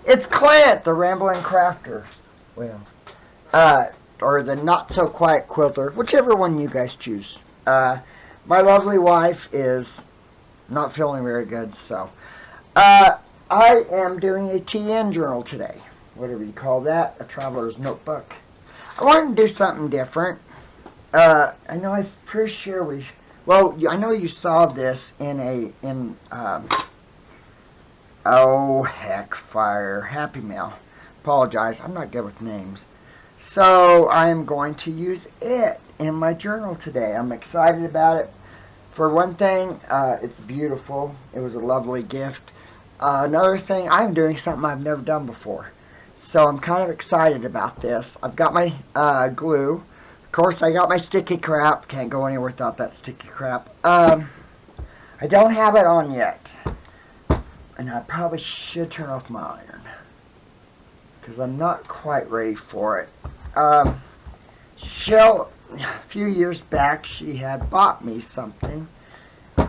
It's Clint, the Rambling Crafter. Well, or the Not So Quiet Quilter, whichever one you guys choose. My lovely wife is not feeling very good, so I am doing a TN journal today, whatever you call that, a traveler's notebook. I wanted to do something different. I know I'm pretty sure we. Well, I know you saw this oh heck, fire, Happy Mail. Apologize, I'm not good with names. So I'm going to use it in my journal today. I'm excited about it. For one thing, it's beautiful. It was a lovely gift. Another thing, I'm doing something I've never done before. So I'm kind of excited about this. I've got my glue. Of course, I got my sticky crap. Can't go anywhere without that sticky crap. I don't have it on yet. And I probably should turn off my iron. Because I'm not quite ready for it. Chelle, a few years back, she had bought me something.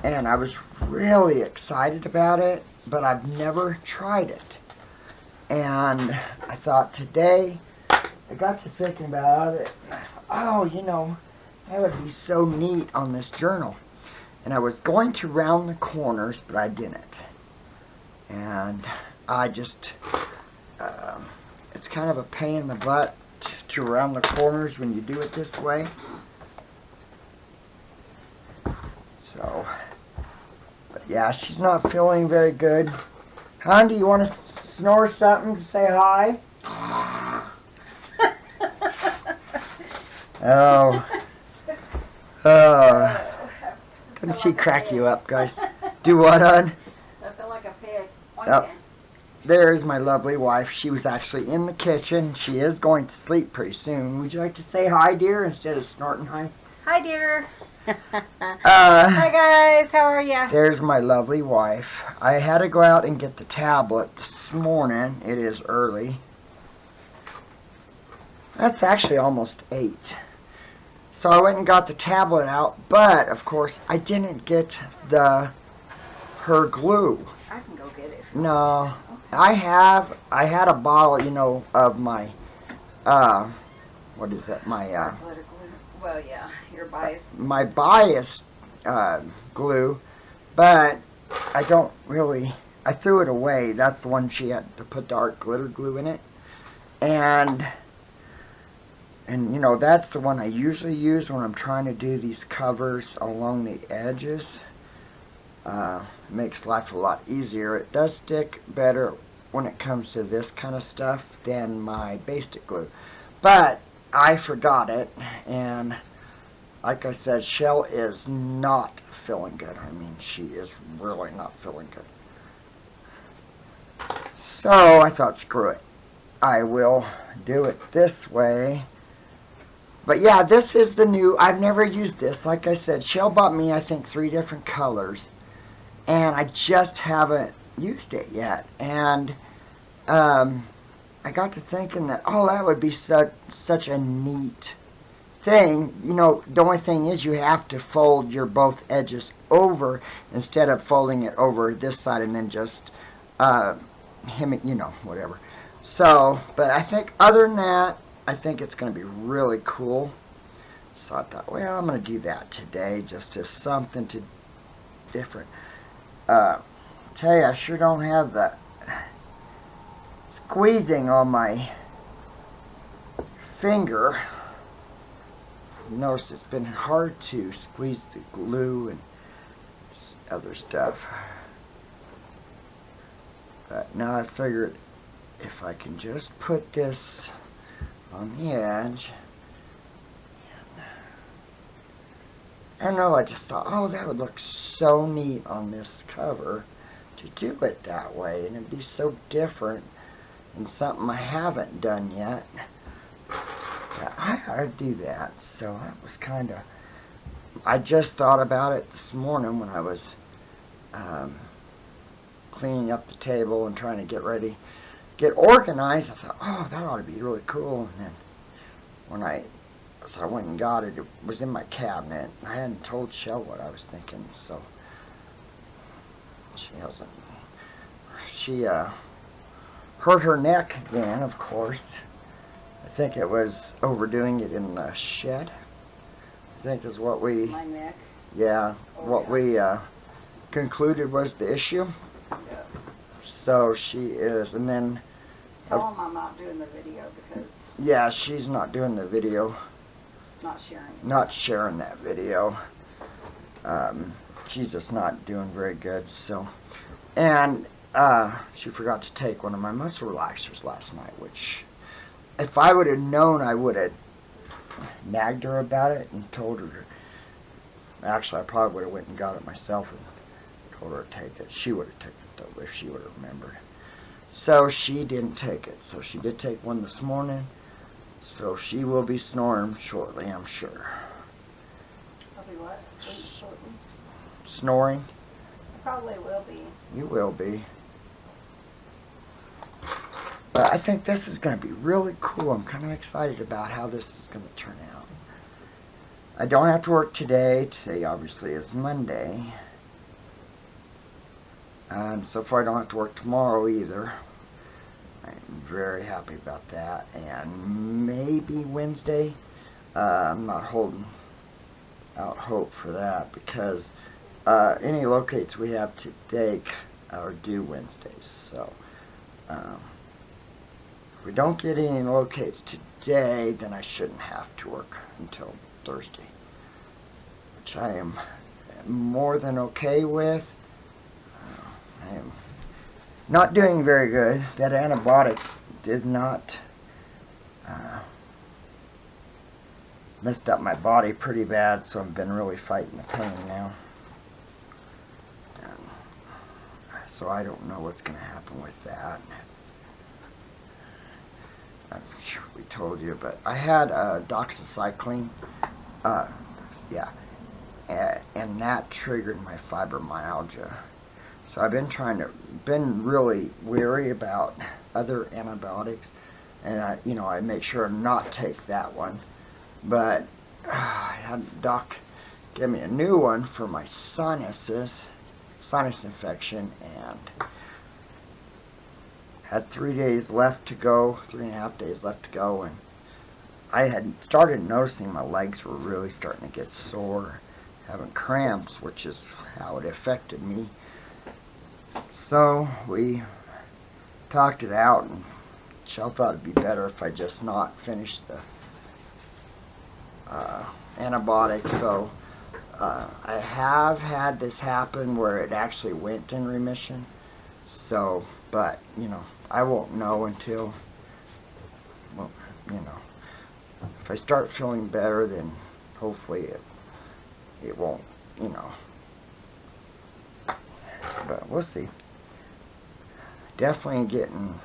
And I was really excited about it. But I've never tried it. And I thought today, I got to thinking about it. Oh, you know, that would be so neat on this journal. And I was going to round the corners, but I didn't. And I just, it's kind of a pain in the butt to round the corners when you do it this way. So, but yeah, she's not feeling very good. Hon, do you want to snore something to say hi? Oh. Doesn't she crack you up, guys? Do what, hon? I feel like a pig. Oh, there's my lovely wife. She was actually in the kitchen. She is going to sleep pretty soon. Would you like to say hi, dear, instead of snorting hi? Hi, dear. Hi, guys. How are ya? There's my lovely wife. I had to go out and get the tablet this morning. It is early. That's actually almost 8. So I went and got the tablet out, but of course I didn't get her glue. I can go get it. No, okay. I had a bottle, you know, of my what is that? My well, yeah, your bias. My bias glue, but I don't really. I threw it away. That's the one she had to put the art glitter glue in it, and you know, that's the one I usually use when I'm trying to do these covers along the edges. Makes life a lot easier. It does stick better when it comes to this kind of stuff than my basic glue. But I forgot it, and like I said, Chelle is not feeling good. I mean, she is really not feeling good. So I thought, screw it. I will do it this way. But yeah, this is the new, I've never used this. Like I said, Chelle bought me, I think, 3 different colors. And I just haven't used it yet. And I got to thinking that, oh, that would be such a neat thing. You know, the only thing is you have to fold your both edges over instead of folding it over this side and then just you know, whatever. So, but I think other than that, I think it's going to be really cool. So I thought, well, I'm going to do that today, just as something different. Tell you, I sure don't have the squeezing on my finger. You notice it's been hard to squeeze the glue and other stuff. But now I figured if I can just put this on the edge. I don't know, I just thought, oh, that would look so neat on this cover to do it that way. And it'd be so different and something I haven't done yet. I ought to do that. So that was kind of, I just thought about it this morning when I was cleaning up the table and trying to get organized. I thought, oh, that ought to be really cool. And then when so I went and got it, it was in my cabinet. I hadn't told Chelle what I was thinking, so she hasn't. hurt her neck again, of course. I think it was overdoing it in the shed. I think is what we... My neck? Yeah, oh, what yeah. we concluded was the issue. Yeah. So she is, and then... Tell them I'm not doing the video because... Yeah, she's not doing the video. Not sharing it. Not sharing that video. She's just not doing very good, so... And she forgot to take one of my muscle relaxers last night, which... If I would have known, I would have nagged her about it and told her. Actually, I probably would have went and got it myself and told her to take it. She would have taken it, though, if she would have remembered. So she didn't take it. So she did take one this morning. So she will be snoring shortly, I'm sure. I'll be what? Sleep shortly? Snoring? I probably will be. You will be. But I think this is going to be really cool. I'm kind of excited about how this is going to turn out. I don't have to work today. Today obviously is Monday. And so far I don't have to work tomorrow either. I'm very happy about that. And maybe Wednesday. I'm not holding out hope for that because any locates we have today are due Wednesdays. So if we don't get any locates today, then I shouldn't have to work until Thursday, which I am more than okay with. I am not doing very good. That antibiotic did not messed up my body pretty bad, so I've been really fighting the pain now. And so I don't know what's going to happen with that. I'm sure we told you, but I had doxycycline, yeah, and that triggered my fibromyalgia. So I've been really wary about other antibiotics, and I make sure to not take that one. But I had the doc give me a new one for my sinus infection, and had 3 days left to go, 3.5 days left to go, and I had started noticing my legs were really starting to get sore, having cramps, which is how it affected me. So we talked it out, and Chelle thought it'd be better if I just not finished the antibiotics. So I have had this happen where it actually went in remission. So, but I won't know until, well, if I start feeling better, then hopefully it won't, but we'll see. Definitely getting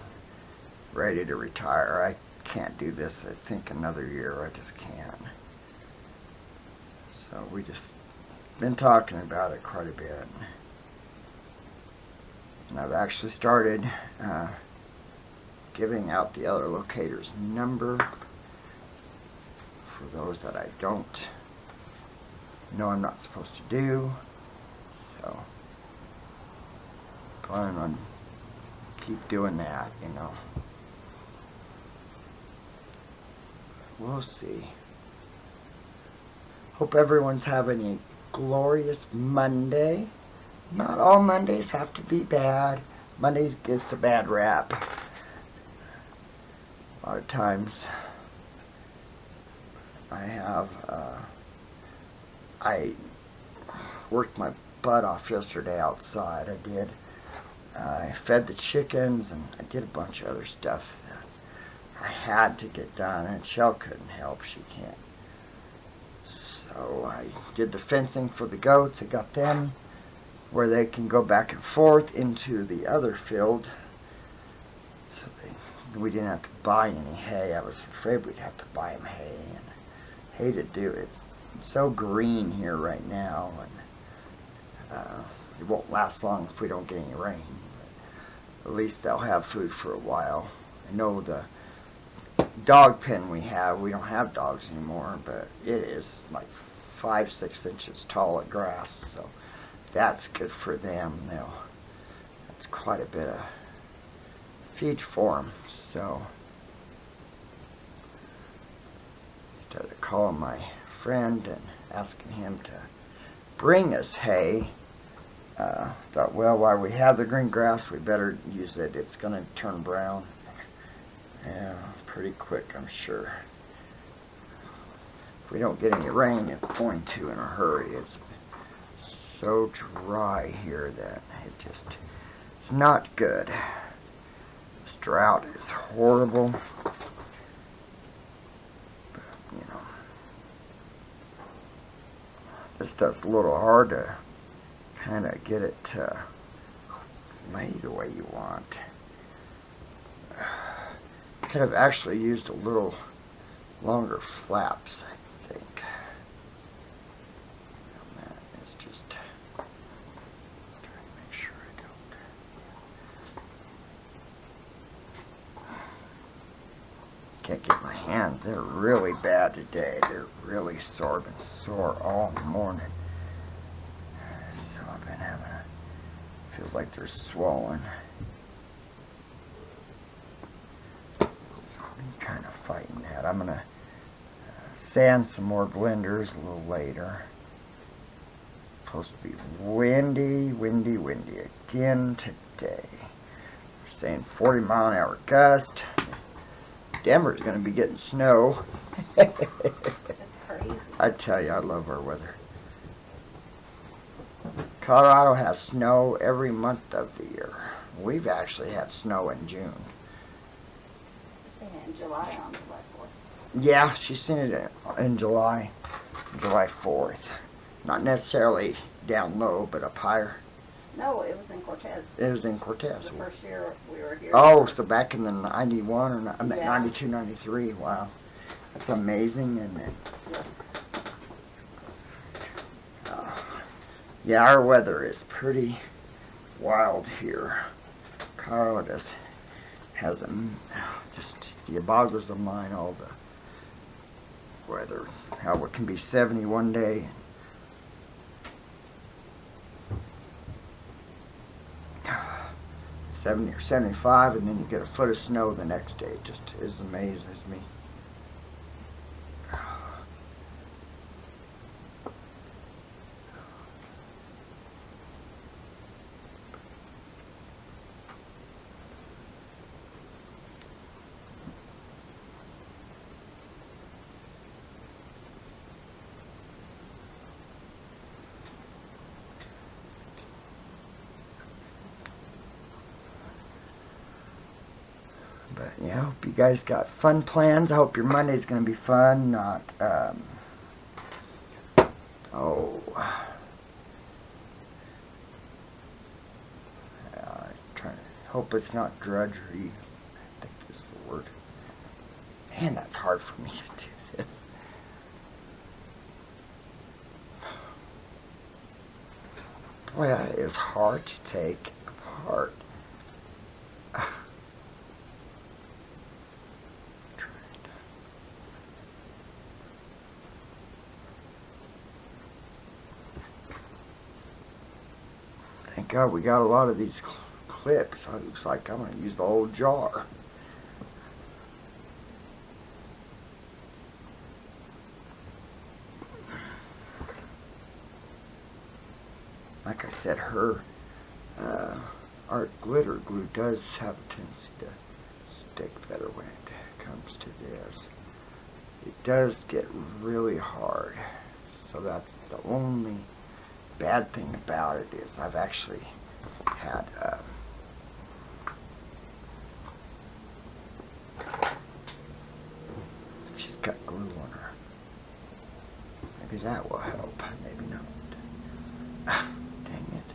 ready to retire. I can't do this, I think, another year. I just can't. So we just been talking about it quite a bit. And I've actually started giving out the other locator's number for those that I don't know I'm not supposed to do. So plan on keep doing that, We'll see. Hope everyone's having a glorious Monday. Not all Mondays have to be bad. Mondays gets a bad rap. A lot of times I worked my butt off yesterday outside. I did. I fed the chickens, and I did a bunch of other stuff that I had to get done, and Chelle couldn't help. She can't. So I did the fencing for the goats. I got them where they can go back and forth into the other field. So we didn't have to buy any hay. I was afraid we'd have to buy them hay, and hay to do. It's so green here right now, and it won't last long if we don't get any rain. But at least they'll have food for a while. I know the dog pen we don't have dogs anymore, but it is like 5-6 inches tall of grass, so that's good for them. That's quite a bit of feed for them. So instead of calling my friend and asking him to bring us hay, thought, well, while we have the green grass, we better use it. It's going to turn brown. Yeah, pretty quick, I'm sure. If we don't get any rain, it's going to in a hurry. It's so dry here that it's not good. This drought is horrible. But, you know, this stuff's a little hard to kind of get it made the way you want. Could have actually used a little longer flaps, I think. And that is just trying to make sure I don't. Can't get my hands. They're really bad today. They're really sore. I've been sore all morning. So I've been having feels like they're swollen. Kind of fighting that. I'm gonna sand some more blenders a little later. Supposed to be windy again today. We're saying 40-mile-an-hour gust. Denver's gonna be getting snow. That's crazy. I tell you, I love our weather. Colorado has snow every month of the year. We've actually had snow in June. In July on July 4th. Yeah, she's seen it in July 4th. Not necessarily down low, but up higher. No, it was in Cortez. It was in Cortez. The first year we were here. Oh, so back in the 91 or Yeah. 92, 93. Wow. That's amazing, isn't it? Yeah, our weather is pretty wild here. Colorado has just it boggles the mind, all the weather, how it can be 70 one day, 70 or 75, and then you get a foot of snow the next day. It just amazes me. But yeah, I hope you guys got fun plans. I hope your Monday's going to be fun, not, trying to hope it's not drudgery. I think is the word. Man, that's hard for me to do this. Boy, that is hard to take apart. Thank God we got a lot of these clips. It looks like I'm going to use the old jar. Like I said, her art glitter glue does have a tendency to stick better when it comes to this. It does get really hard, so that's the only bad thing about it is I've actually had she's got glue on her. Maybe that will help. Maybe not. Dang it.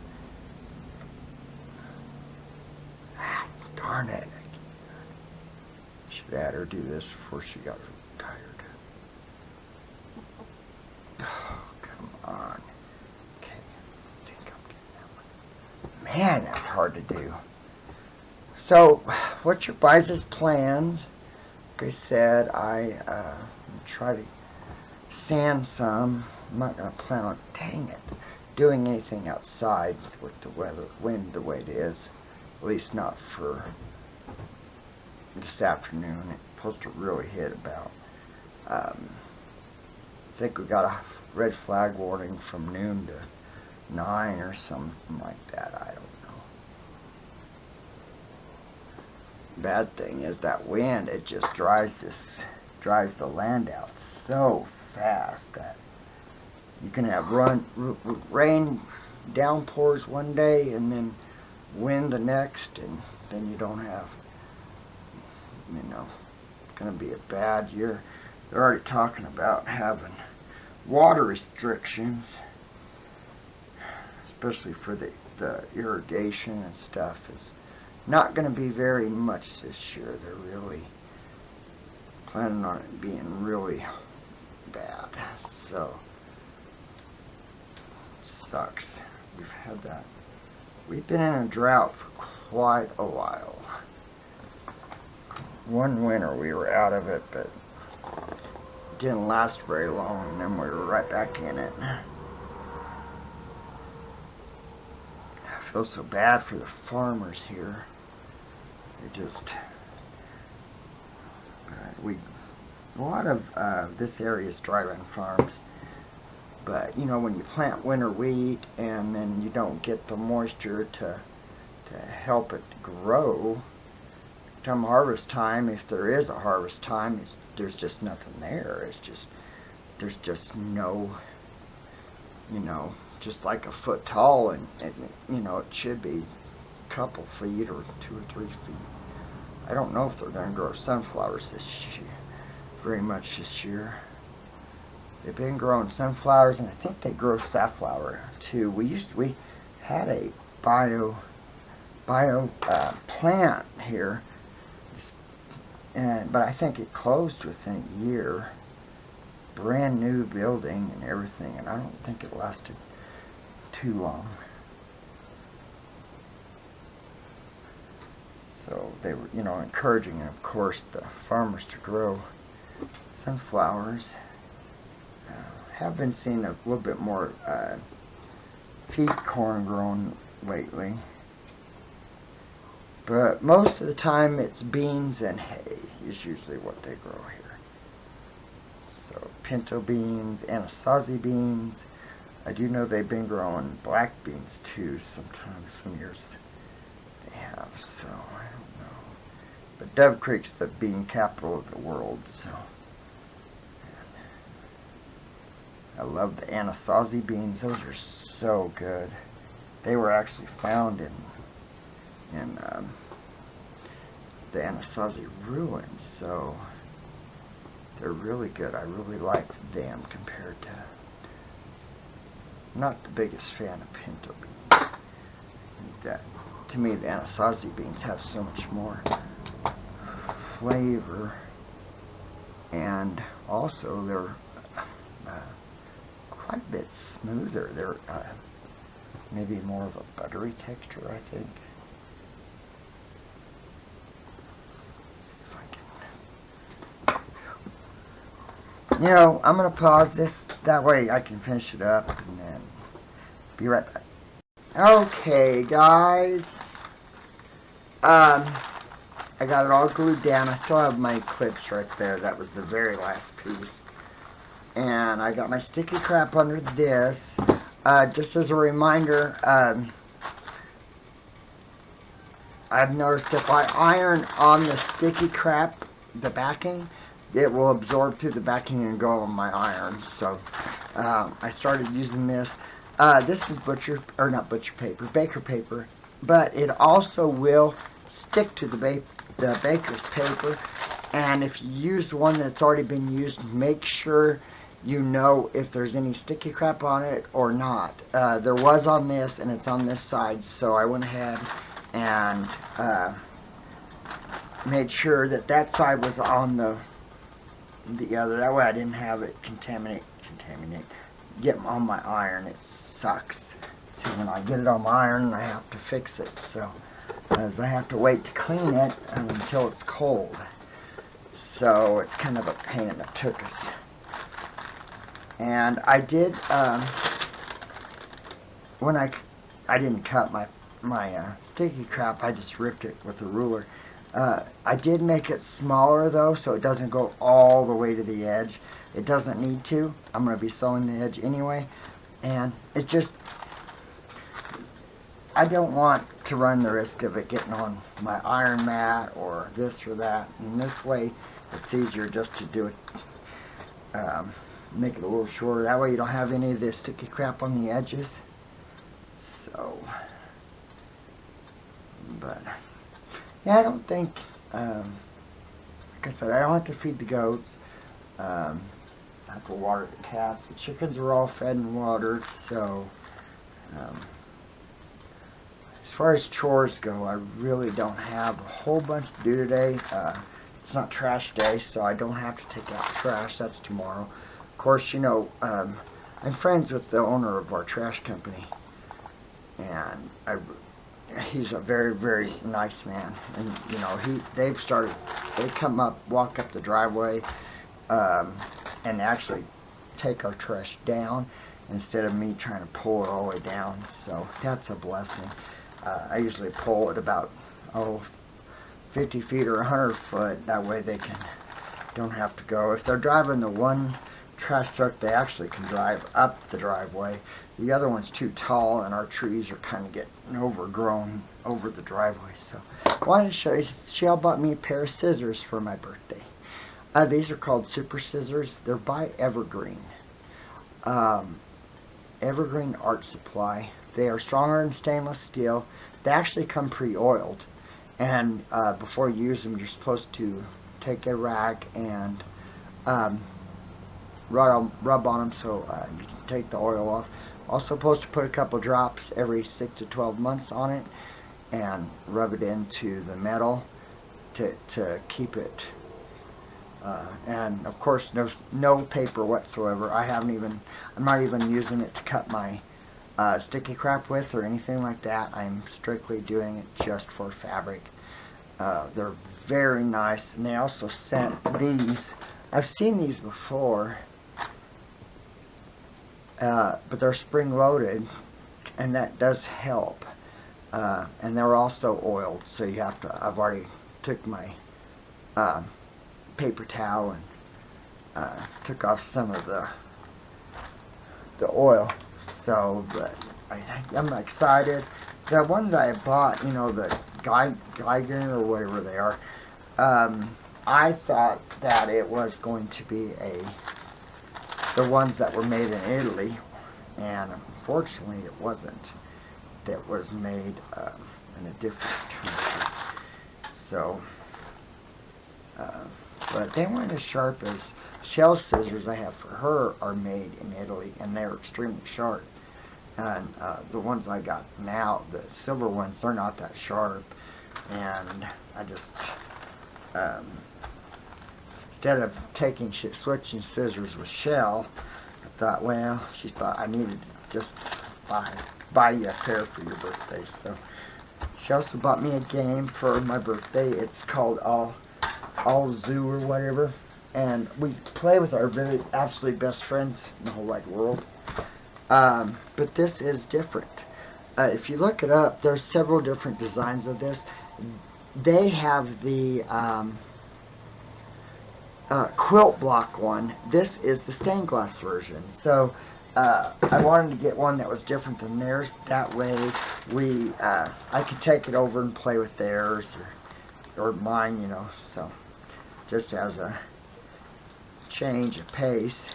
Darn it. Should have had her do this before she got tired. Oh, come on. Man, that's hard to do. So, what's your guys' plans? Like I said, I try to sand some. I'm not going to plan on, dang it, doing anything outside with the wind the way it is. At least not for this afternoon. It's supposed to really hit about, I think we got a red flag warning from noon to 9 or something like that. I don't know. Bad thing is that wind, it just dries the land out so fast that you can have rain downpours one day and then wind the next, and then you don't have, it's going to be a bad year. They're already talking about having water restrictions, especially for the irrigation and stuff. Is not going to be very much this year. They're really planning on it being really bad. So, it sucks. We've had that. We've been in a drought for quite a while. One winter we were out of it, but it didn't last very long, and then we were right back in it. I feel so bad for the farmers here. They just, a lot of this area is dryland farms, but when you plant winter wheat and then you don't get the moisture to help it grow, come harvest time, if there is a harvest time, there's just nothing there. There's just no, just like a foot tall, and it should be a couple feet or 2 or 3 feet. I don't know if they're going to grow sunflowers very much this year. They've been growing sunflowers, and I think they grow safflower too. We had a bio plant here, but I think it closed within a year. Brand new building and everything, and I don't think it lasted too long. So they were, encouraging, of course, the farmers to grow sunflowers. Have been seeing a little bit more feed corn grown lately, but most of the time it's beans and hay is usually what they grow here. So pinto beans, anasazi beans. I do know they've been growing black beans too sometimes, some years they have, so I don't know. But Dove Creek's the bean capital of the world, so I love the anasazi beans. Those are so good. They were actually found in the Anasazi ruins, so they're really good. I really like them compared to, not the biggest fan of pinto beans. That, to me, the Anasazi beans have so much more flavor, and also they're quite a bit smoother. They're maybe more of a buttery texture, I think. I'm going to pause this, that way I can finish it up, and then be right back. Okay, guys. I got it all glued down. I still have my clips right there. That was the very last piece. And I got my sticky crap under this. Just as a reminder, I've noticed if I iron on the sticky crap, the backing, it will absorb through the backing and go on my iron. So I started using this. This is baker paper, but it also will stick to the baker's paper. And if you use one that's already been used, make sure you know if there's any sticky crap on it or not. There was on this, and it's on this side, so I went ahead and made sure that that side was on the other. That way I didn't have it get on my iron. It sucks. See, when I get it on my iron, I have to fix it. So, as I have to wait to clean it until it's cold. So it's kind of a pain in the tuchus. And I did, when I didn't cut my sticky crap, I just ripped it with a ruler. I did make it smaller though, so it doesn't go all the way to the edge. It doesn't need to. I'm going to be sewing the edge anyway. And it's just, I don't want to run the risk of it getting on my iron mat or this or that. And this way, it's easier just to do it, make it a little shorter. That way you don't have any of this sticky crap on the edges. So, but, yeah, I don't think, like I said, I don't have to feed the goats. I have to water the cats. The chickens are all fed and watered, so, as far as chores go, I really don't have a whole bunch to do today. It's not trash day, so I don't have to take out trash. That's tomorrow. Of course, you know, I'm friends with the owner of our trash company, and he's a very, very nice man. And you know, they come up, walk up the driveway, and actually take our trash down instead of me trying to pull it all the way down. So that's a blessing. I usually pull it about 50 feet or 100 foot. That way they don't have to go. If they're driving the one trash truck, they actually can drive up the driveway. The other one's too tall, and our trees are kind of getting overgrown over the driveway. So I wanted to show you. Chelle bought me a pair of scissors for my birthday. These are called Super Scissors. They're by Evergreen. Evergreen Art Supply. They are stronger than stainless steel. They actually come pre-oiled. And before you use them, you're supposed to take a rag and rub on them so you can take the oil off. Also supposed to put a couple drops every 6 to 12 months on it and rub it into the metal to keep it. And of course, no paper whatsoever. I'm not even using it to cut my sticky crap with or anything like that. I'm strictly doing it just for fabric. They're very nice, and they also sent these. I've seen these before, but they're spring-loaded, and that does help. And they're also oiled, so you have to. I've already took my paper towel and took off some of the oil. So, but I'm excited. The ones I bought, you know, the Geiger or whatever they are, I thought that it was going to be the ones that were made in Italy, and unfortunately it wasn't. That was made in a different country. So, but they weren't as sharp as Chelle's scissors I have for her are made in Italy, and they're extremely sharp. And the ones I got now, the silver ones, they're not that sharp. And I just, instead of switching scissors with Chelle, I thought, well, she thought I needed to just buy you a pair for your birthday. So she also bought me a game for my birthday. It's called All Zoo or whatever. And we play with our absolute best friends in the whole wide world. But this is different. If you look it up, there's several different designs of this. They have the quilt block one. This is the stained glass version. So I wanted to get one that was different than theirs. That way I could take it over and play with theirs or mine, you know. So just as a change of pace.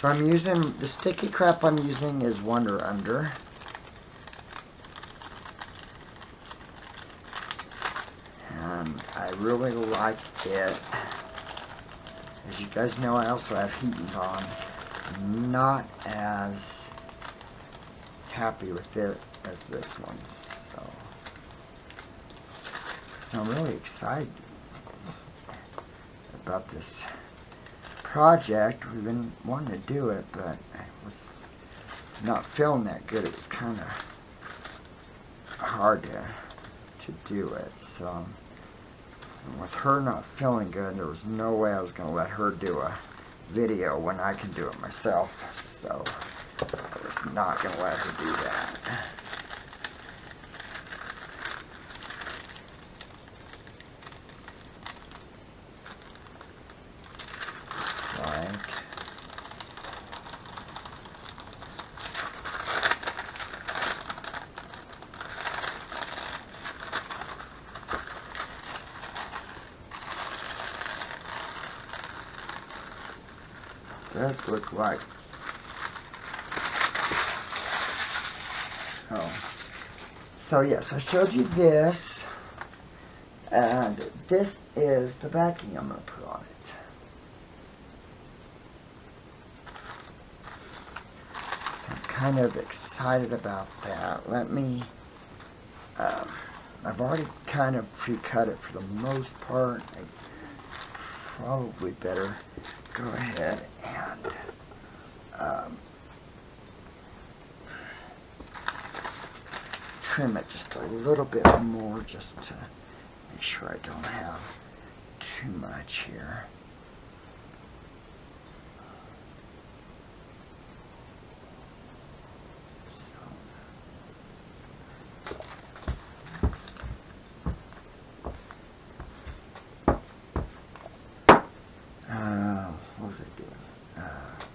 So I'm using, the sticky crap I'm using is Wonder Under. And I really like it. As you guys know, I also have heating on. I'm not as happy with it as this one, so I'm really excited about this project. We've been wanting to do it, but I was not feeling that good. It was kind of hard to do it. So with her not feeling good, there was no way I was going to let her do a video when I can do it myself. So I was not going to let her do that. Like, does look like. So yes, I showed you this, and this is the backing I'm going to put on it. So I'm kind of excited about that. Let me, I've already kind of pre-cut it for the most part. I probably better go ahead and trim it just a little bit more, just to make sure I don't have too much here. So, what was I doing?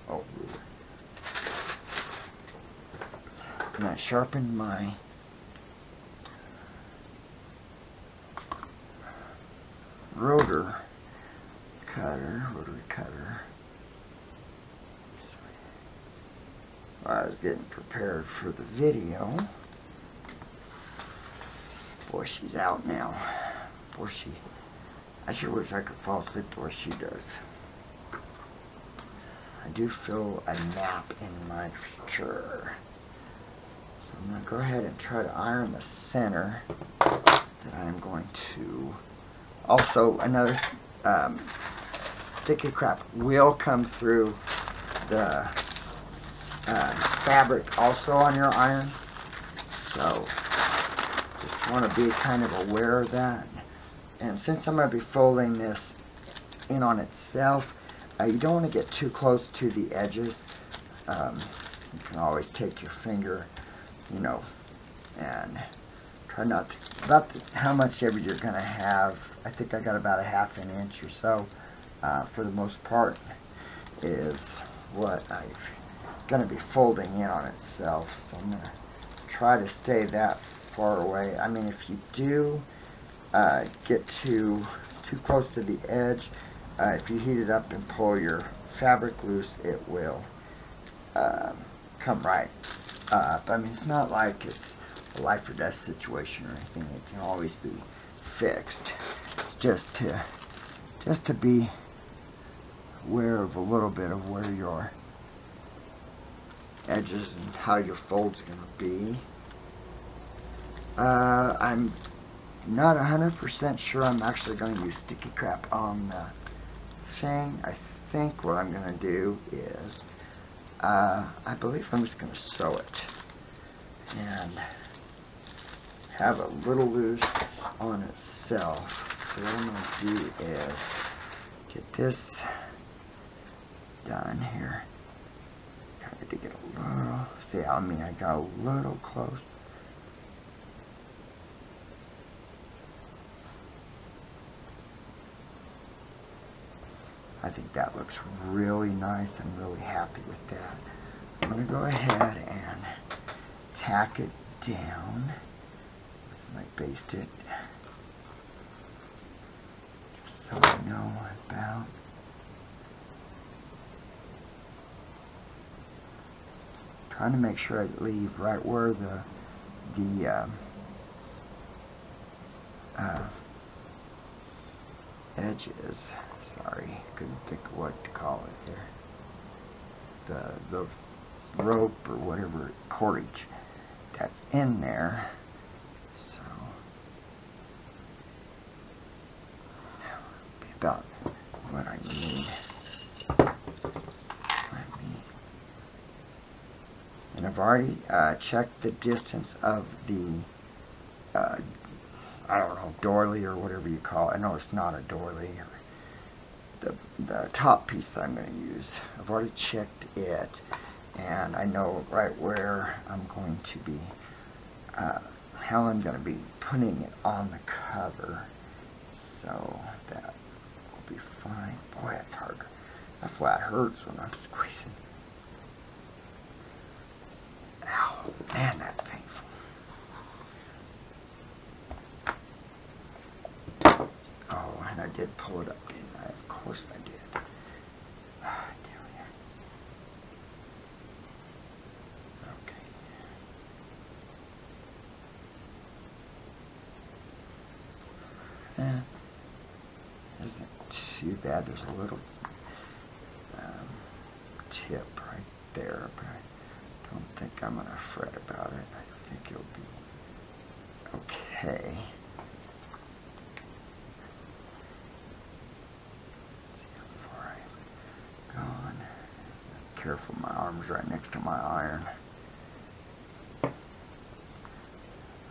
Ruler. And I sharpened my rotary cutter. While I was getting prepared for the video. Boy, she's out now. Boy, I sure wish I could fall asleep the way she does. I do feel a nap in my future. So I'm going to go ahead and try to iron the center that I'm going to. Also, another sticky crap will come through the fabric also on your iron. So just want to be kind of aware of that. And since I'm going to be folding this in on itself, you don't want to get too close to the edges. You can always take your finger, you know, and try not to, how much ever you're going to have. I think I got about a ½ inch or so, for the most part, is what I'm going to be folding in on itself. So I'm going to try to stay that far away. I mean, if you do get too close to the edge, if you heat it up and pull your fabric loose, it will come right up. I mean, it's not like it's a life or death situation or anything. It can always be fixed. It's just to be aware of a little bit of where your edges and how your fold's going to be. I'm not 100% sure I'm actually going to use sticky crap on the thing. I think what I'm going to do is, I believe I'm just going to sew it and have a little loose on itself. So what I'm going to do is get this done here. Try to get a little, see, I mean, I got a little close. I think that looks really nice. I'm really happy with that. I'm going to go ahead and tack it down. Like baste it. Just so I know about. Trying to make sure I leave right where the edge is. Sorry, couldn't think of what to call it there. The rope or whatever, cordage that's in there. So be about what I need. And I've already checked the distance of the I don't know, doily or whatever you call it. I know it's not a doily. Or the the top piece that I'm going to use. I've already checked it, and I know right where I'm going to be, how I'm going to be putting it on the cover, so that will be fine. Boy, that's hard. That flat hurts when I'm squeezing. Ow, man, that's painful. Oh, and I did pull it up, didn't I? Of course I did. Ah, damn it. Okay. Isn't too bad. There's a little tip right there, but I don't think I'm going to fret about it. I think it'll be okay. Before I go on, careful, my arm's right next to my iron.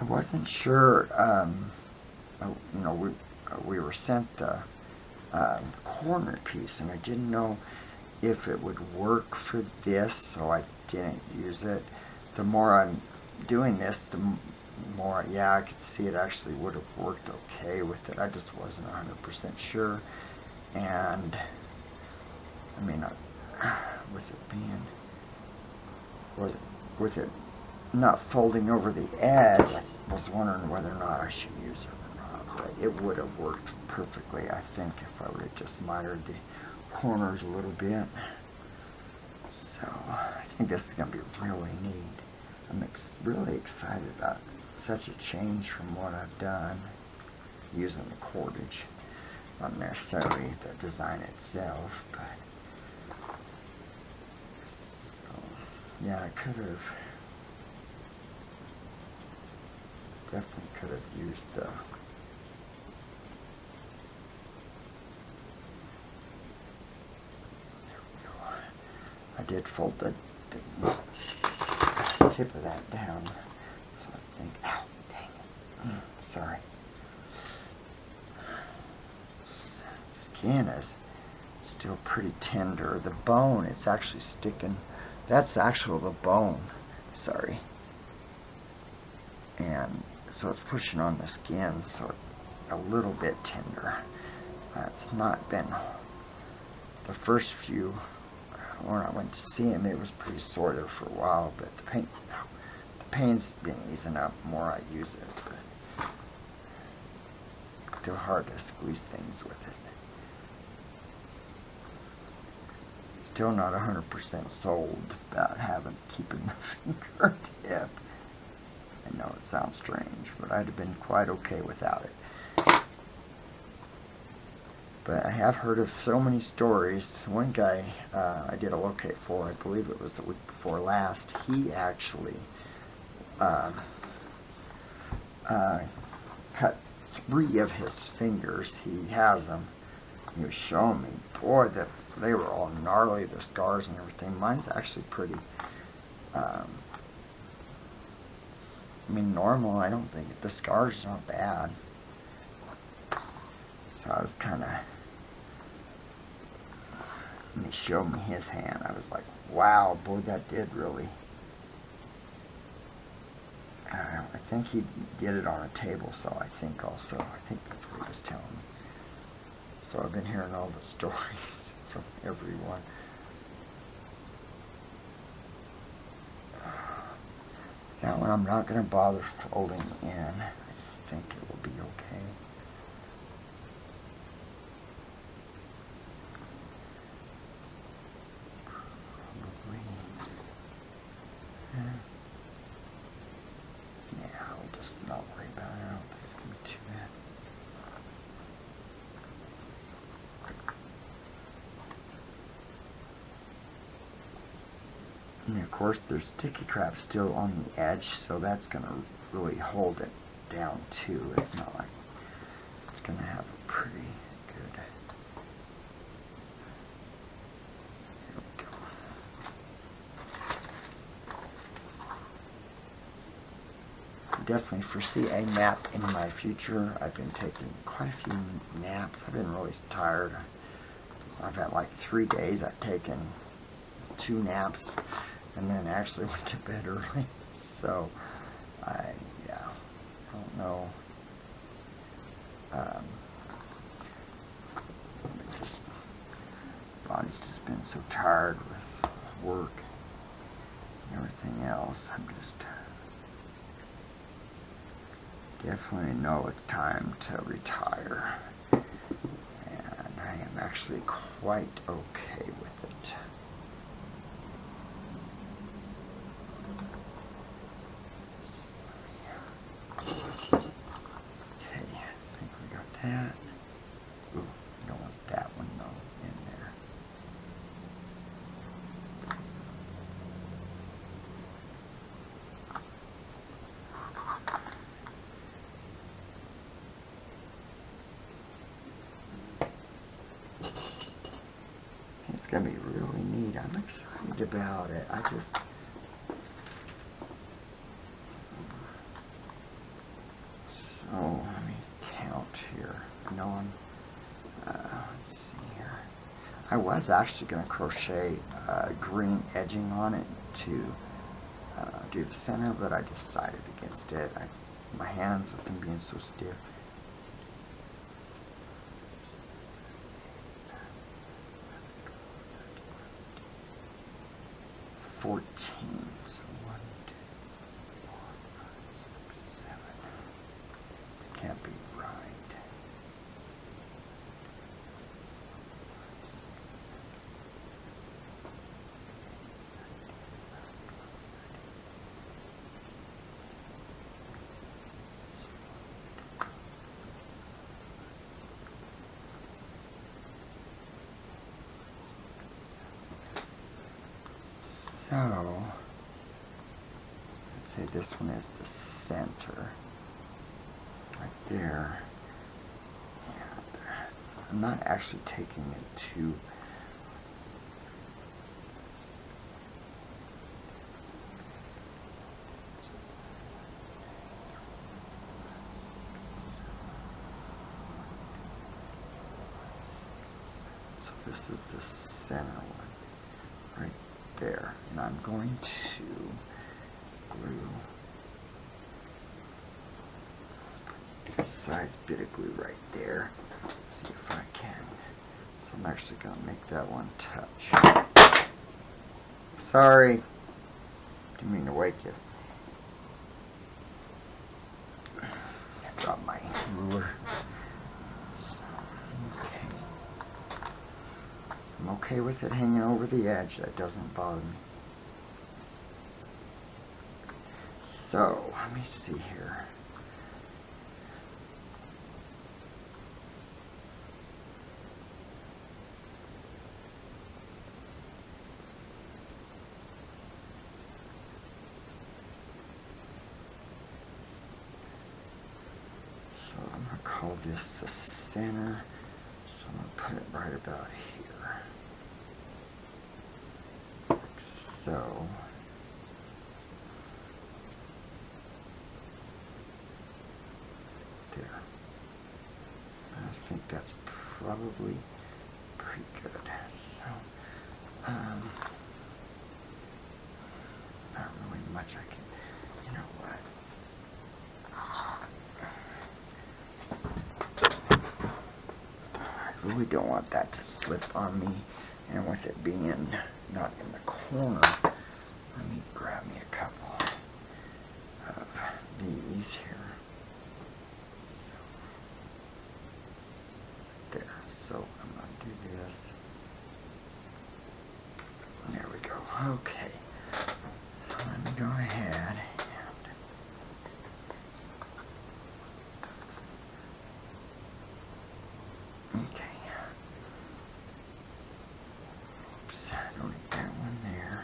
I wasn't sure, you know, we were sent the corner piece, and I didn't know if it would work for this, so I didn't use it. The more I'm doing this, the more, yeah, I could see it actually would have worked okay with it. I just wasn't 100% sure, and I mean, with it being, with it not folding over the edge, I was wondering whether or not I should use it or not, but it would have worked perfectly, I think, if I would have just mitered the corners a little bit. So I think this is going to be really neat. I'm really excited about such a change from what I've done using the cordage, not necessarily the design itself, but so, yeah, I definitely could have used the I did fold the tip of that down, so I think, ow, dang it, sorry. Skin is still pretty tender. The bone, it's actually sticking, that's actually the bone, sorry. And so it's pushing on the skin, so it's a little bit tender. It's not been, the first few, when I went to see him, it was pretty sore there for a while, but the pain's been easing up the more I use it, but still hard to squeeze things with it. Still not 100% sold about keeping the fingertip. I know it sounds strange, but I'd have been quite okay without it. But I have heard of so many stories. One guy I did a locate for, I believe it was the week before last, he actually cut 3 of his fingers. He has them. He was showing me, boy, they were all gnarly, the scars and everything. Mine's actually pretty, I mean, normal. I don't think the scars are not bad. So I was kind of, when he showed me his hand, I was like, wow, boy, that did really, I think he did it on a table, so I think that's what he was telling me. So I've been hearing all the stories from everyone. That one I'm not going to bother folding in. I think it will be okay. Probably. Yeah, I'll just not worry about it. I don't think it's going to be too bad. And of course there's sticky crap still on the edge, so that's going to really hold it down too. It's not like it's going to have a pretty good, here we go. I definitely foresee a nap in my future. I've been taking quite a few naps. I've been really tired. I've had like 3 days. I've taken 2 naps and then actually went to bed early. So, I don't know. Body's just been so tired with work and everything else. I'm just definitely know it's time to retire, and I am actually quite okay with it. Okay, I think we got that. Ooh, I don't want that one though in there. It's gonna be really neat. I'm excited about it. So let me count here. Let's see here. I was actually gonna crochet green edging on it to do the center, but I decided against it. My hands with them being so stiff. So 1, 2, 4, 5, 6, 7. Can't be right. So, let's say this one is the center, right there. And I'm not actually taking it to this is the center one, right there. And I'm going to glue a size bit of glue right there. See if I can. So I'm actually going to make that one touch. Sorry. Didn't mean to wake you. I dropped my ruler. I'm okay with it hanging over the edge. That doesn't bother me. So, let me see here. So, I'm going to call this the center. So, I'm going to put it right about here. So, there. I think that's probably pretty good. So, not really much I can, you know what. I really don't want that to slip on me, and with it being not in the corner, let me grab me a couple of these here. So, there. So I'm going to do this. There we go. Okay. So let me go ahead and okay. Oops, I don't need that one there.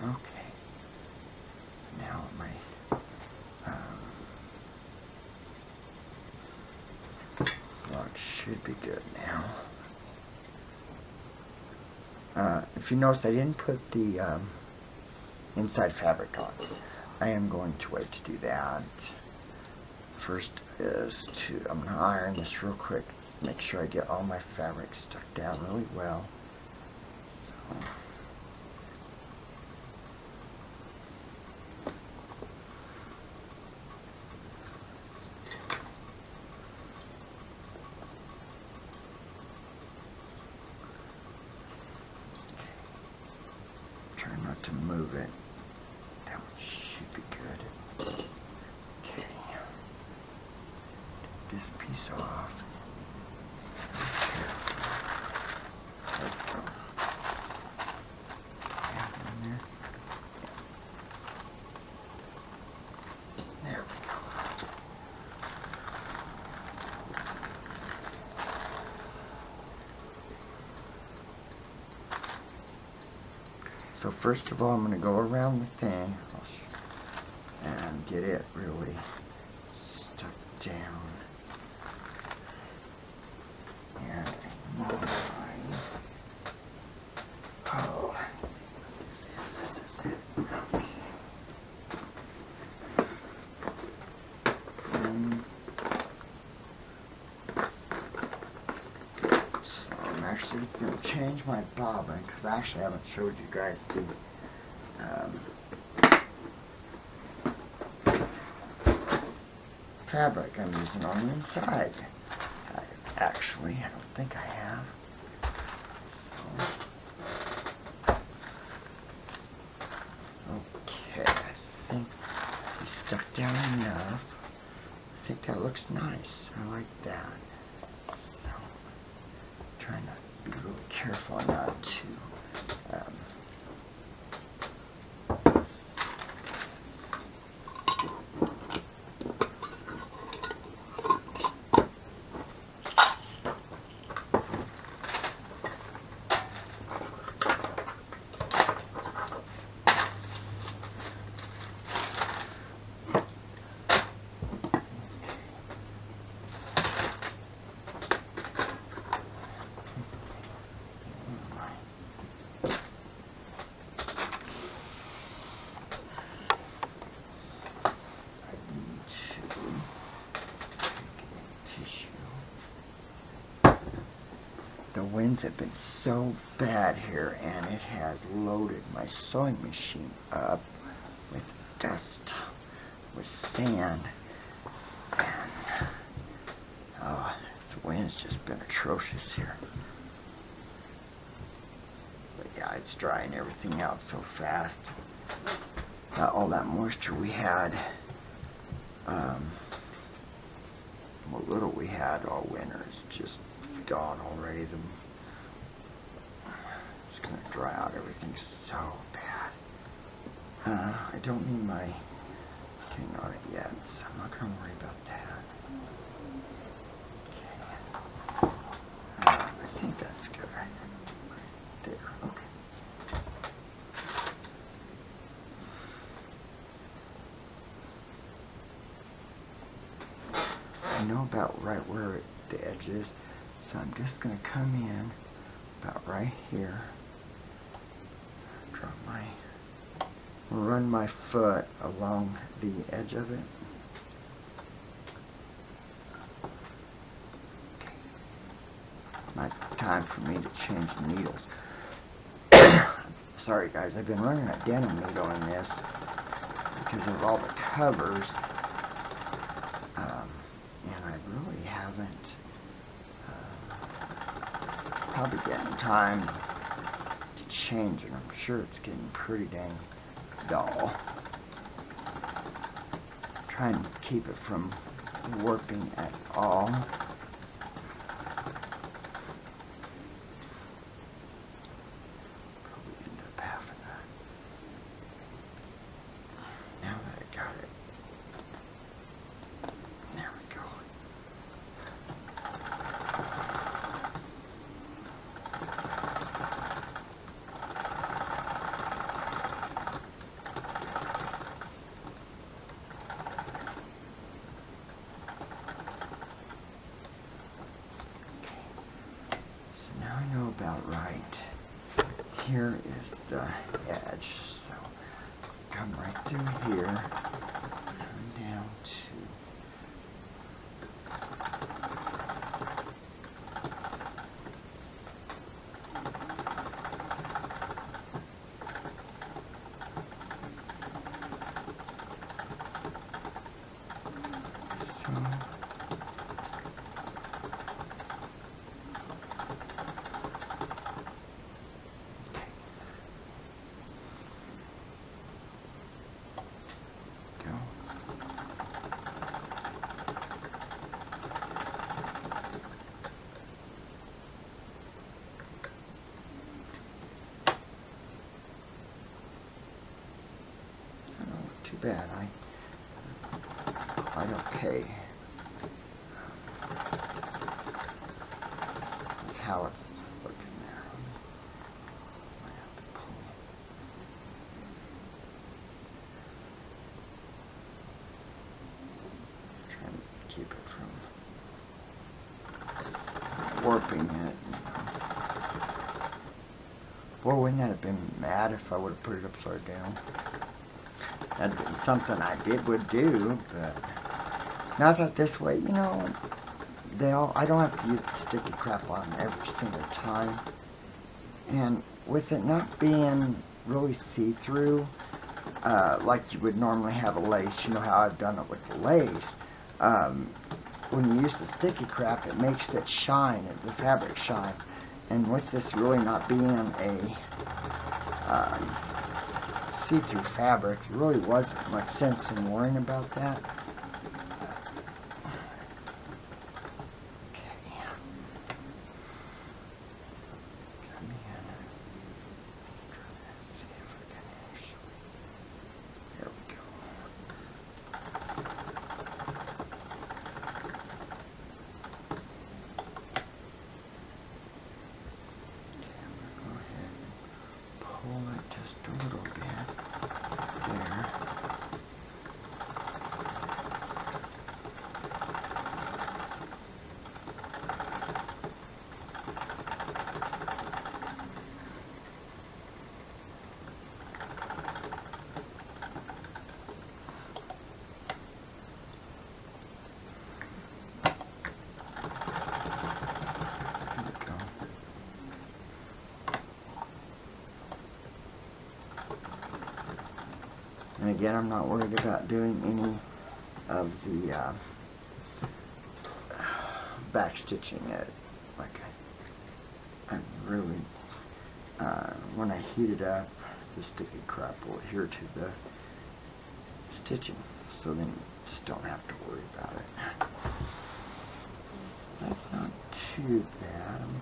Okay. Now my lock should be good now. If you notice, I didn't put the inside fabric on. I am going to wait to do that. First is I'm going to iron this real quick. Make sure I get all my fabric stuck down really well. So. Try not to move it. That one should be good. Okay. Take this piece off. There we go. There we go. So first of all, I'm going to go around the thing and get it really stuck down. And oh, this is it. Okay. So I'm actually going to change my bobbin because I actually haven't showed you guys the fabric I'm using on the inside. I don't think I have. So, okay, I think he's stuck down enough. I think that looks nice. I like that. So, trying to be really careful not to the winds have been so bad here, and it has loaded my sewing machine up with dust, with sand, and oh, the wind's just been atrocious here. But yeah, it's drying everything out so fast. All that moisture we had, what little we had all winter is just gone already. It's going to dry out everything so bad. I don't need my thing on it yet, so I'm not going to worry about that. Okay. I think that's good right there. Okay. I know about right where the edge is. So I'm just going to come in about right here, run my foot along the edge of it. Not time for me to change the needles. Sorry guys, I've been running a denim needle in this because of all the covers, and I really haven't probably getting time to change it. I'm sure it's getting pretty dang dull. Trying to keep it from warping at all. Probably end up having that. Now that I got it. There we go. about right. Here is the edge, so come right through here, come down to too bad. Quite okay. That's how it's looking there. I have to pull. Trying to keep it from warping it. Boy, wouldn't that have been mad if I would have put it upside down? That'd been something I would do, but now that this way, you know, I don't have to use the sticky crap on every single time. And with it not being really see-through, like you would normally have a lace, you know how I've done it with the lace, when you use the sticky crap, it makes it shine, the fabric shines. And with this really not being a see-through fabric, there really wasn't much sense in worrying about that. Okay. Come in. Try to see if I can actually. There we go. Okay, I'm going to go ahead and pull it just a little bit. There. And again, I'm not worried about doing any of the back stitching it. Like I really, when I heat it up, the sticky crap will adhere to the stitching. So then you just don't have to worry about it. That's not too bad. I'm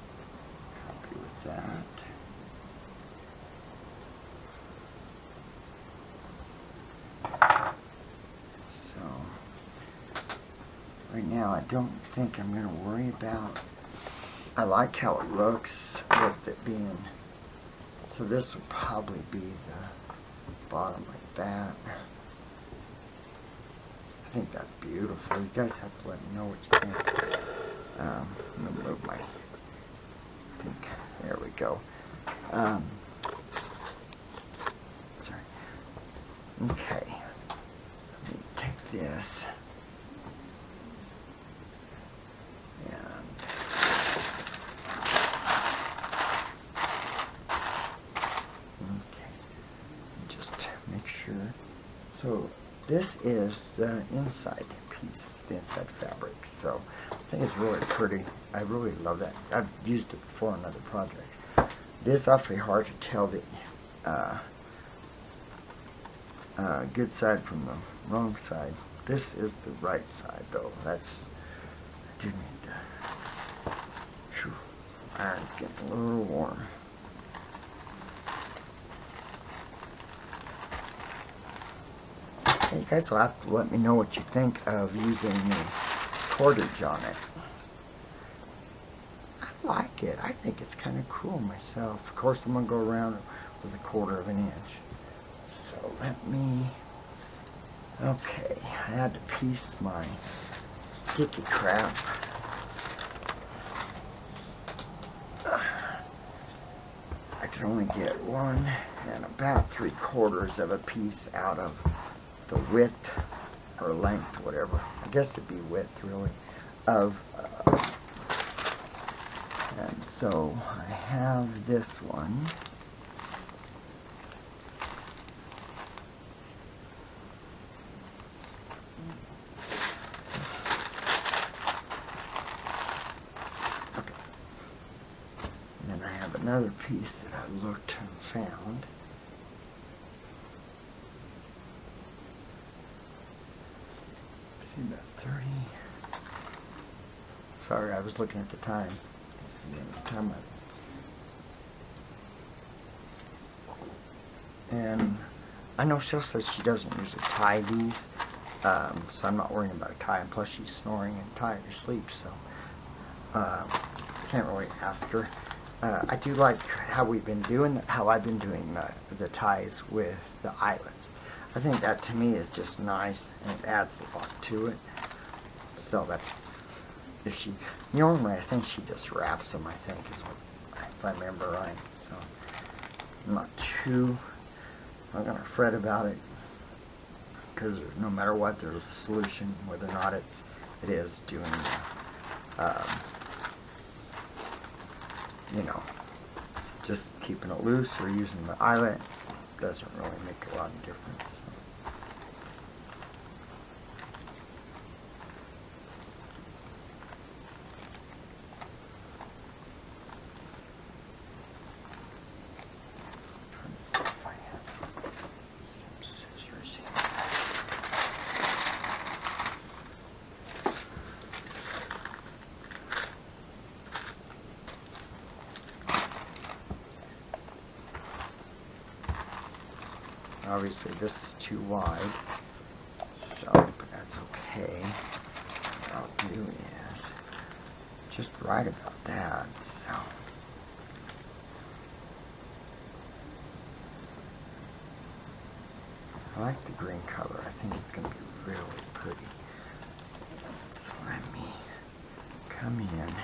happy with that. Right now, I don't think I'm going to worry about. I like how it looks with it being. So this would probably be the bottom like that. I think that's beautiful. You guys have to let me know what you think. I'm going to move my. There we go. Sorry. Okay. Let me take this. So this is the inside piece, the inside fabric. So I think it's really pretty. I really love that. I've used it before on other projects. It is awfully hard to tell the good side from the wrong side. This is the right side though. That's, I do need to, whew, iron's getting a little warm. You guys will have to let me know what you think of using the cordage on it. I like it. I think it's kind of cool myself. Of course, I'm going to go around with 1/4 of an inch. So let me... Okay, I had to piece my sticky crap. can only get 1 and about 3/4 of a piece out of the width or length, whatever. I guess it'd be width, really, of, and so I have this one. Okay. And then I have another piece that I looked and found. See about 30. Sorry, I was looking at the time. See the time. And I know Chelle says she doesn't usually tie these, so I'm not worrying about a tie. And plus, she's snoring and tired to sleep, so can't really ask her. I do like how I've been doing the ties with the eyelets. I think that to me is just nice, and it adds a lot to it. So that's, if she, normally I think she just wraps them, I think, is what, if I remember right. So I'm not going to fret about it, because no matter what, there's a solution, whether or not it is doing, you know, just keeping it loose or using the eyelet doesn't really make a lot of difference. Obviously this is too wide, so but that's okay. What I'll do is just right about that. So I like the green color. I think it's going to be really pretty. So let me come in and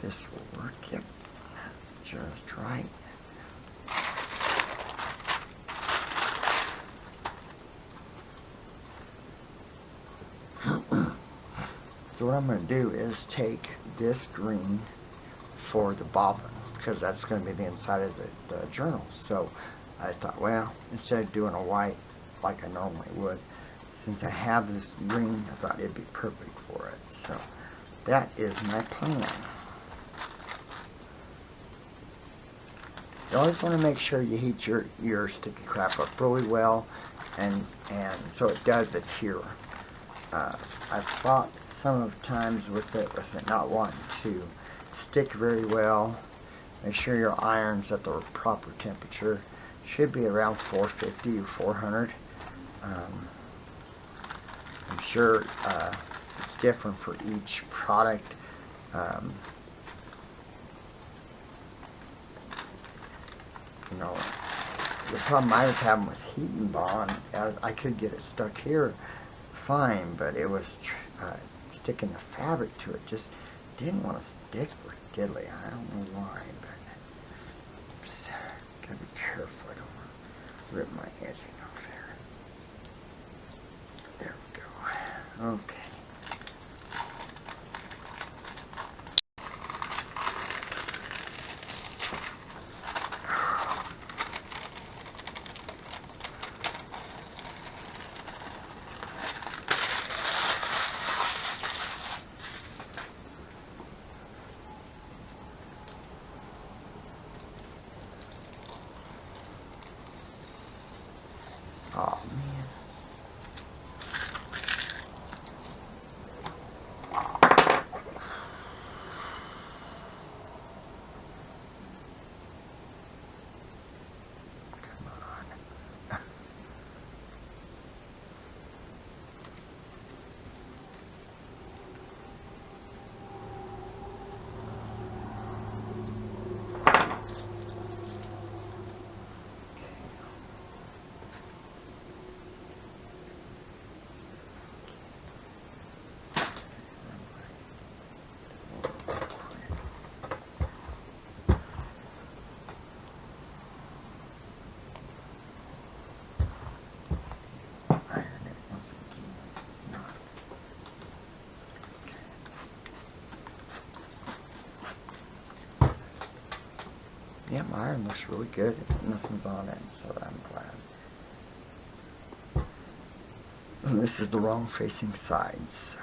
this will work. Yep, that's just right. So what I'm going to do is take this green for the bobbin, because that's going to be the inside of the journal. So I thought, well, instead of doing a white like I normally would, since I have this green, I thought it'd be perfect for it. So that is my plan. You always want to make sure you heat your sticky crap up really well, and so it does adhere. I've fought some of times with it not wanting to stick very well. Make sure your iron's at the proper temperature. Should be around 450 or 400. I'm sure it's different for each product. You know, the problem I was having with heat and bond, I could get it stuck here fine, but it was sticking the fabric to it. Just didn't want to stick for diddly. I don't know why, but oops, gotta be careful. I don't want to rip my edging off there. There we go. Okay. Oh man. Yeah, my iron looks really good. Nothing's on it, so I'm glad. And this is the wrong facing side, so.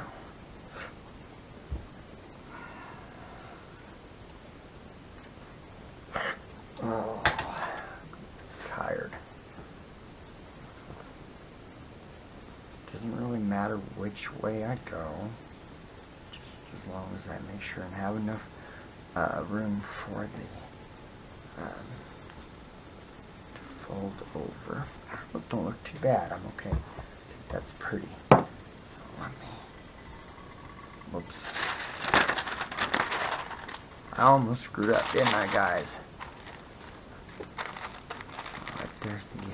Oh, tired. Doesn't really matter which way I go, just as long as I make sure and have enough room for the to fold over. Don't look too bad. I'm okay. I think that's pretty. So let me. Whoops. I almost screwed up, didn't I, guys? So right there's the edge.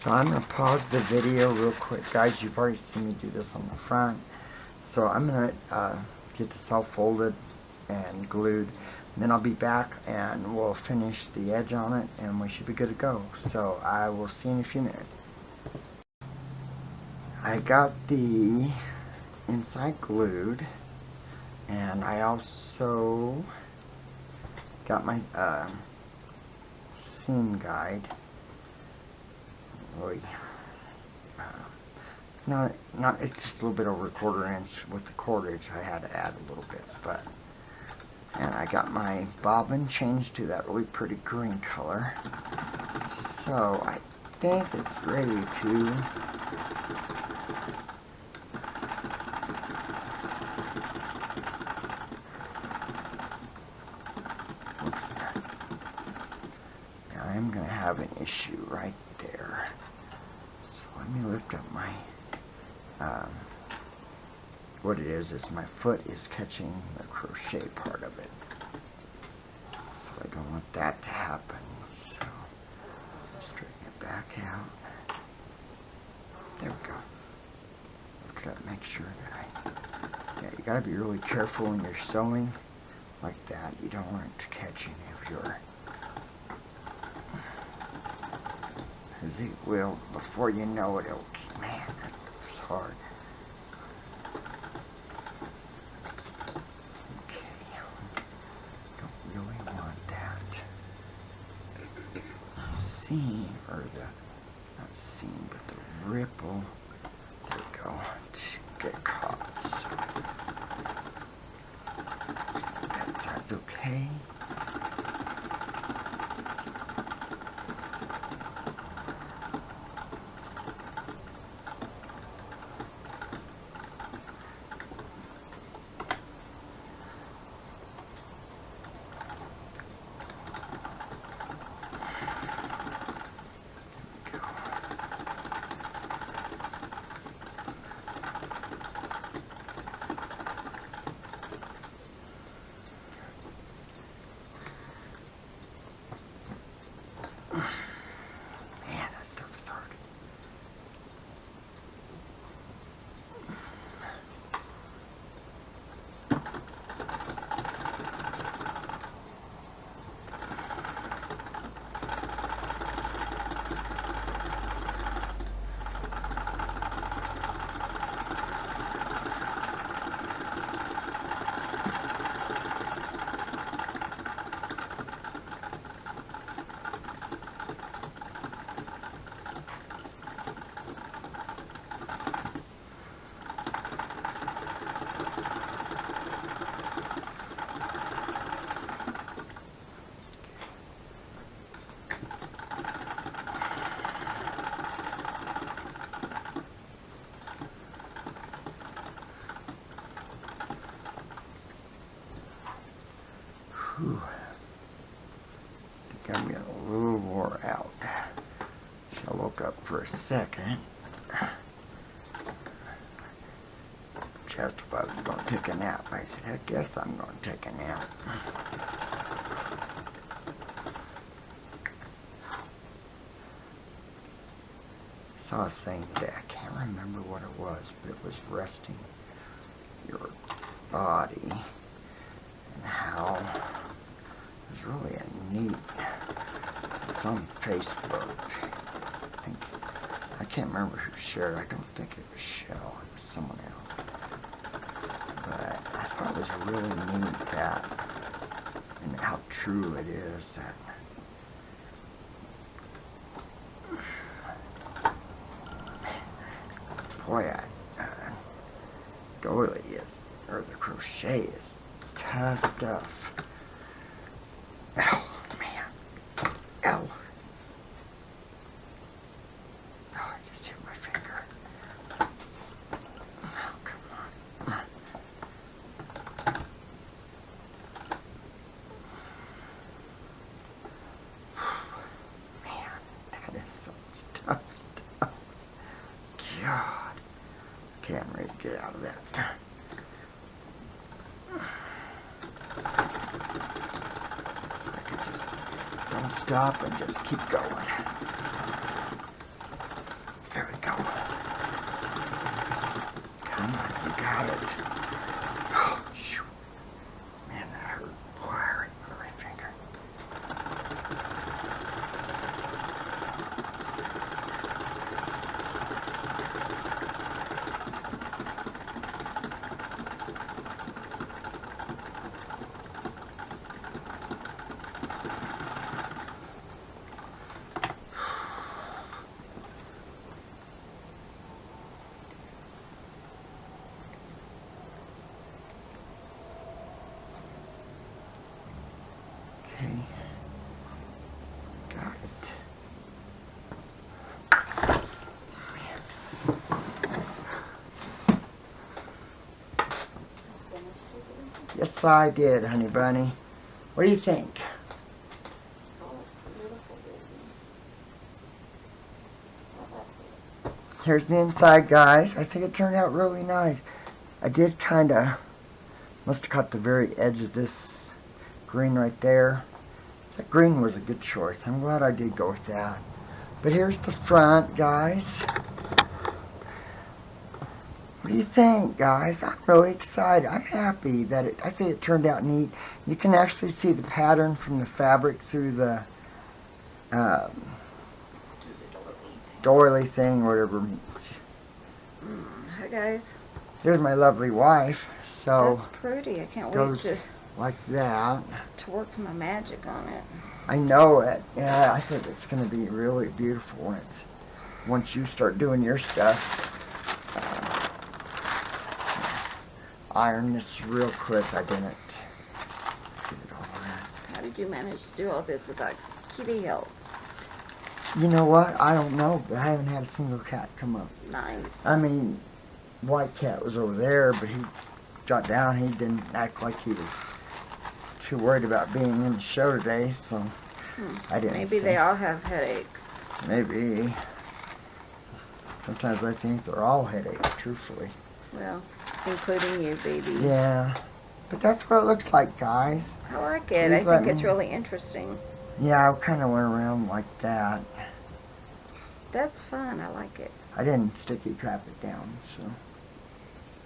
So I'm going to pause the video real quick, guys. You've already seen me do this on the front. So I'm going to get this all folded and glued. And then I'll be back and we'll finish the edge on it and we should be good to go. So I will see you in a few minutes. I got the inside glued and I also got my seam guide. Not, it's just a little bit over a 1/4 inch. With the cordage I had to add a little bit, and I got my bobbin changed to that really pretty green color. So I think it's ready to I'm going to have an issue right there. So let me lift up my, what it is my foot is catching the crochet part of it. So I don't want that to happen. So straighten it back out. There we go. Gotta make sure that yeah, you gotta be really careful when you're sewing like that. You don't want it to catch any of your, because it will, before you know it, it'll, man, it's hard. Okay, don't really want that seam, or the, not seam, but the ripple, there we go, to get caught. So that side's okay. Man, that stuff is hard. Whew. I think I'm getting a little wore out. So I woke up for a second. Just if I was going to take a nap. I said, I guess I'm going to take a nap. I saw a saying today, I can't remember what it was, but it was resting your body and how it was really a neat, it's on Facebook. I can't remember who shared. I don't think it was Chelle. It was someone else. But I thought it was really neat that, and how true it is that boy, doily is, or the crochet is tough stuff. Oh, man. Ow. Oh, I just hit my finger. Oh, come on. Man, that is so tough stuff. God. Can't really get out of that. I could just don't stop and just keep going. There we go. Come on, you got it. Oh, shoot. Man, that hurt. Boy, I hurt my right finger. Okay. Got it. Yes, I did, honey bunny. What do you think? Here's the inside, guys. I think it turned out really nice. I did kind of, must have cut the very edge of this green right there. That green was a good choice. I'm glad I did go with that. But here's the front, guys. What do you think, guys? I'm really excited. I'm happy that I think it turned out neat. You can actually see the pattern from the fabric through the doily thing, whatever. Hi guys. There's my lovely wife. So that's pretty. I can't wait goes to like that. work my magic on it. I know it. Yeah, I think it's going to be really beautiful when once you start doing your stuff. Iron this real quick. I didn't get it all in. How did you manage to do all this without kitty help? You know what? I don't know, but I haven't had a single cat come up. Nice. I mean, White Cat was over there, but he got down. He didn't act like he was too worried about being in the show today, so I didn't. Maybe they all have headaches. Maybe. Sometimes I think they're all headaches, truthfully. Well, including you, baby. Yeah. But that's what it looks like, guys. I like it. I think it's really interesting. Yeah, I kind of went around like that. That's fun. I like it. I didn't sticky trap it down, so.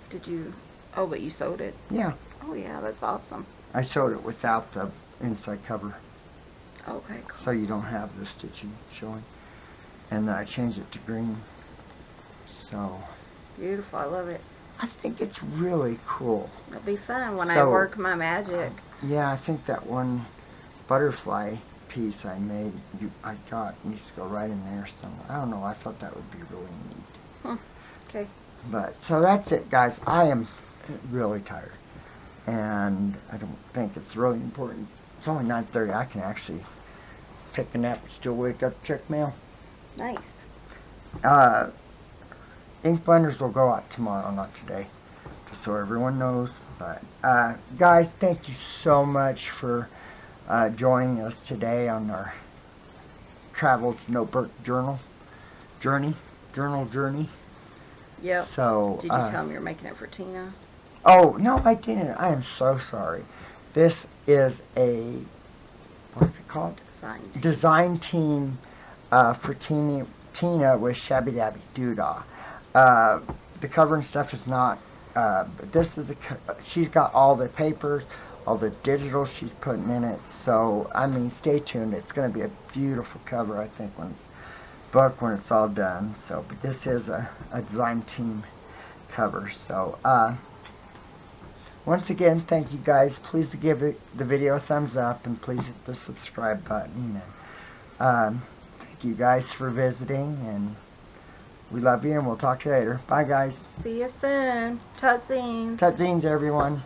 Did you? Oh, but you sewed it? Yeah. Oh, yeah. That's awesome. I sewed it without the inside cover. Okay, cool. So you don't have the stitching showing. And then I changed it to green. So. Beautiful. I love it. I think it's really cool. It'll be fun when I work my magic. Yeah, I think that one butterfly piece I made, I got needs to go right in there somewhere. I don't know. I thought that would be really neat. Okay. But so that's it, guys. I am really tired, and I don't think it's really important. It's only 9:30. I can actually take a nap and still wake up, check mail. Nice. Ink blenders will go out tomorrow, not today, just so everyone knows. But guys, thank you so much for joining us today on our travel notebook journey. Yep. So did you tell them you're making it for Tina? Oh, no, I didn't. I am so sorry. This is a, what's it called? Design team for Tina with Shabby Dabby Doodah. The cover and stuff is not, but this is she's got all the papers, all the digital she's putting in it. So, I mean, stay tuned. It's going to be a beautiful cover, I think, when it's all done. So, but this is a design team cover. So, once again, thank you guys. Please give the video a thumbs up and please hit the subscribe button. And, thank you guys for visiting, and we love you, and we'll talk to you later. Bye, guys. See you soon. Tutzines. Tutzines, everyone.